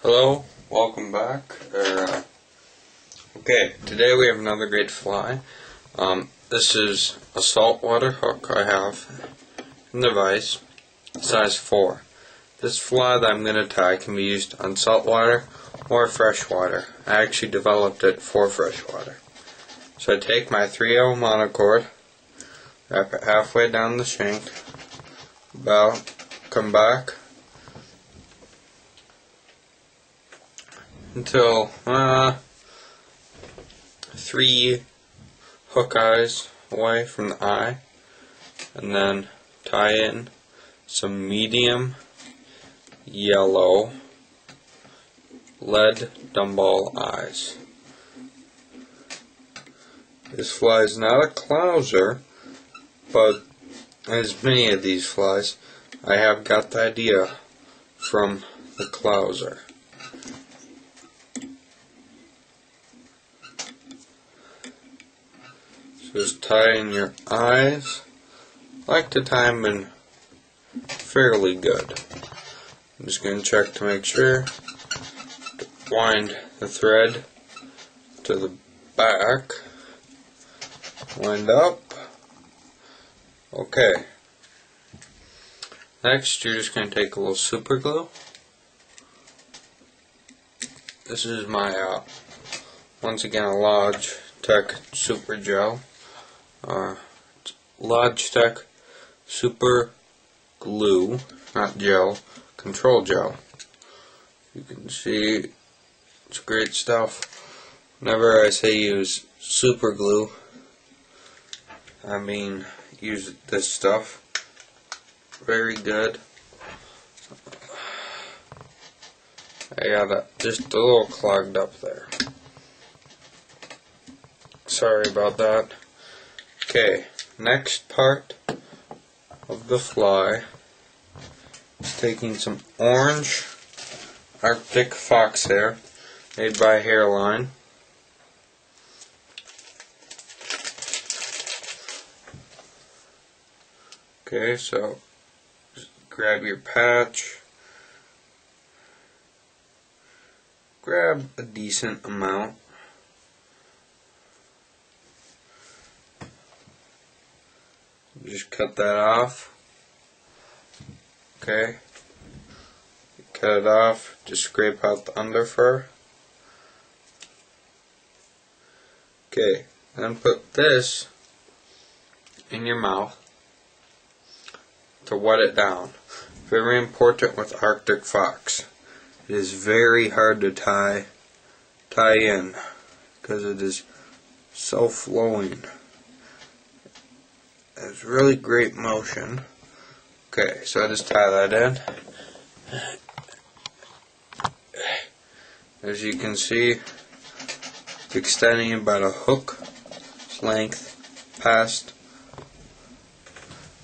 Hello, welcome back. Okay, today we have another great fly. This is a saltwater hook I have in the vise, size 4. This fly that I'm going to tie can be used on saltwater or freshwater. I actually developed it for freshwater. So I take my 3L monocord, wrap it halfway down the shank, come back until 3 hook eyes away from the eye, and then tie in some medium yellow lead dumbbell eyes. This fly is not a clouser, but as many of these flies, I have got the idea from the clouser. Just tie in your eyes. I like to tie them in fairly good. I'm just going to check to make sure. Wind the thread to the back. Wind up. Okay. Next, you're just going to take a little super glue. This is my, once again, a Logitech Super Gel. Logitech Super Glue, not gel, control gel. You can see it's great stuff. Whenever I say use super glue, I mean use this stuff. Very good. I got it just a little clogged up there. Sorry about that. Okay, next part of the fly is taking some orange Arctic fox hair made by Hairline. Okay, so just grab your patch, grab a decent amount. Just cut that off. Okay. Cut it off. Just scrape out the underfur. Okay. Then put this in your mouth to wet it down. Very important with Arctic fox. It is very hard to tie in because it is so flowing. It's really great motion. Okay, so I just tie that in. As you can see, it's extending about a hook's length past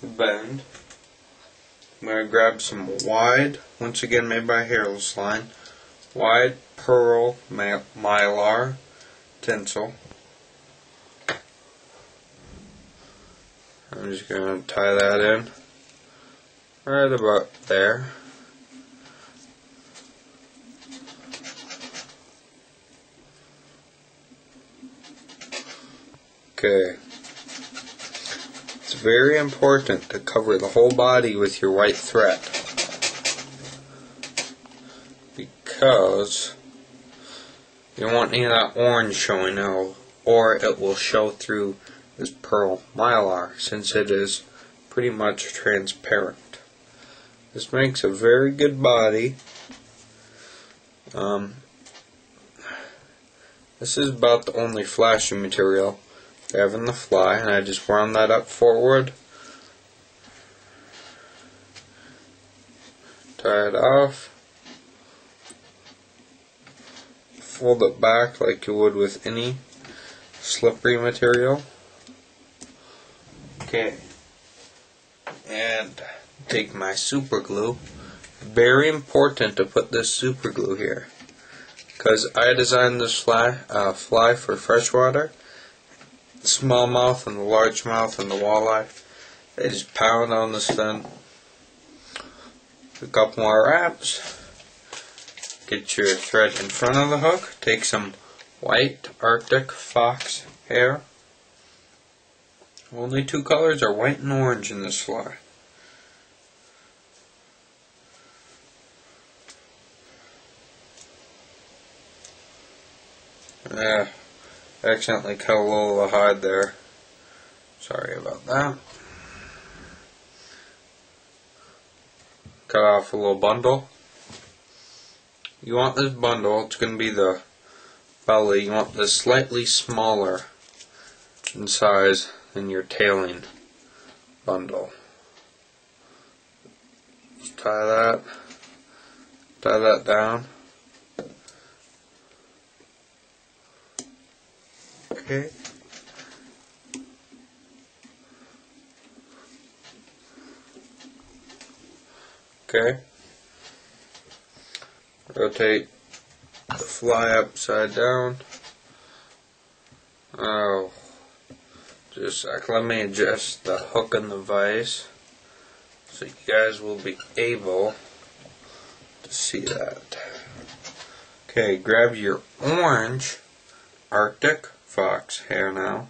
the bend. I'm going to grab some wide, once again made by Hairline, wide pearl mylar tinsel. I'm just going to tie that in right about there. Okay. It's very important to cover the whole body with your white thread, because you don't want any of that orange showing out, or it will show through this pearl mylar, since it is pretty much transparent. This makes a very good body. This is about the only flashing material I have in the fly, and I just wound that up forward, tie it off, fold it back like you would with any slippery material. Okay, and take my super glue. Very important to put this super glue here, because I designed this fly for freshwater. The smallmouth and the largemouth and the walleye, they just pound on this fin. A couple more wraps, get your thread in front of the hook. Take some white Arctic fox hair. Only two colors are white and orange in this fly. Accidentally cut a little of the hide there. Sorry about that. Cut off a little bundle. You want this bundle, it's going to be the belly. You want this slightly smaller in size than your tailing bundle. Just tie that down. Okay. Okay. Rotate the fly upside down. Oh, just a sec. Let me adjust the hook and the vise so you guys will be able to see that. Okay, grab your orange Arctic fox hair now.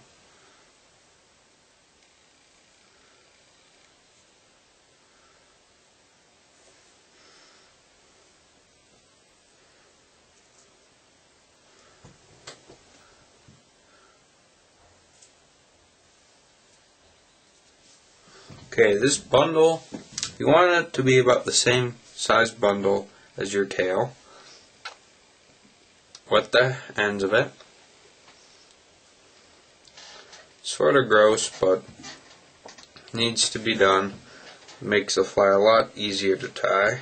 Okay, this bundle, you want it to be about the same size bundle as your tail with the ends of it. Sort of gross, but needs to be done. Makes the fly a lot easier to tie.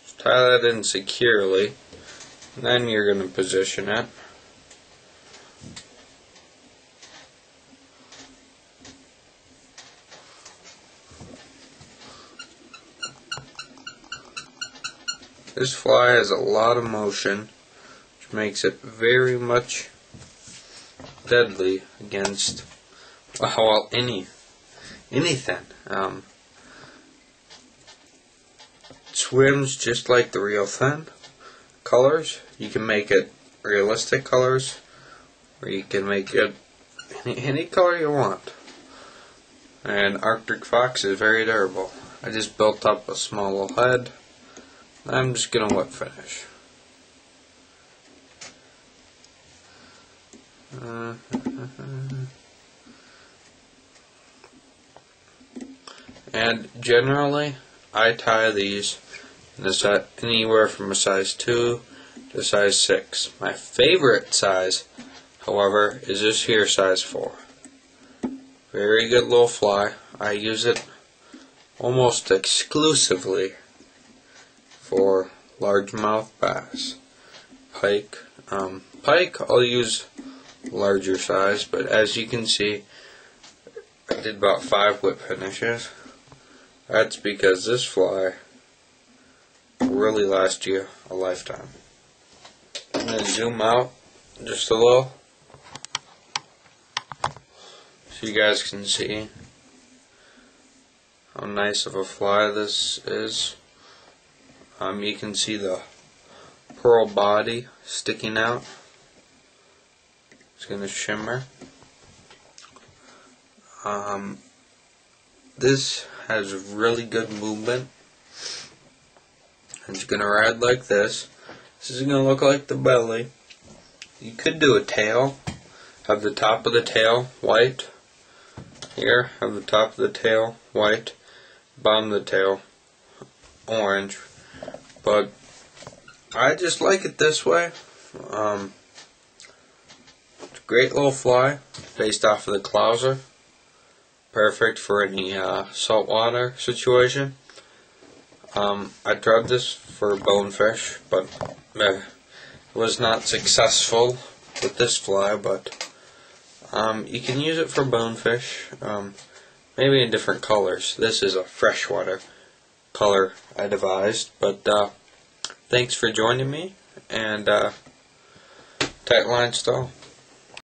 Just tie that in securely, and then you're going to position it. This fly has a lot of motion, which makes it very much deadly against, well, anything. It swims just like the real thing. Colors, you can make it realistic colors, or you can make it any color you want. And Arctic fox is very durable. I just built up a small little head. I'm just going to wet finish. And generally, I tie these in a set anywhere from a size 2 to a size 6. My favorite size, however, is this here, size 4. Very good little fly. I use it almost exclusively for largemouth bass. Pike. Pike, I'll use larger size, but as you can see, I did about 5 whip finishes. That's because this fly will really last you a lifetime. I'm going to zoom out just a little so you guys can see how nice of a fly this is. You can see the pearl body sticking out. It's going to shimmer. This has really good movement. It's going to ride like this. This is going to look like the belly. You could do a tail. Have the top of the tail white. Here, have the top of the tail white. Bottom of the tail orange. But I just like it this way. It's a great little fly based off of the clouser. Perfect for any saltwater situation. I tried this for bonefish, but it was not successful with this fly. But you can use it for bonefish, maybe in different colors. This is a freshwater color I devised, but thanks for joining me, and tight line stall.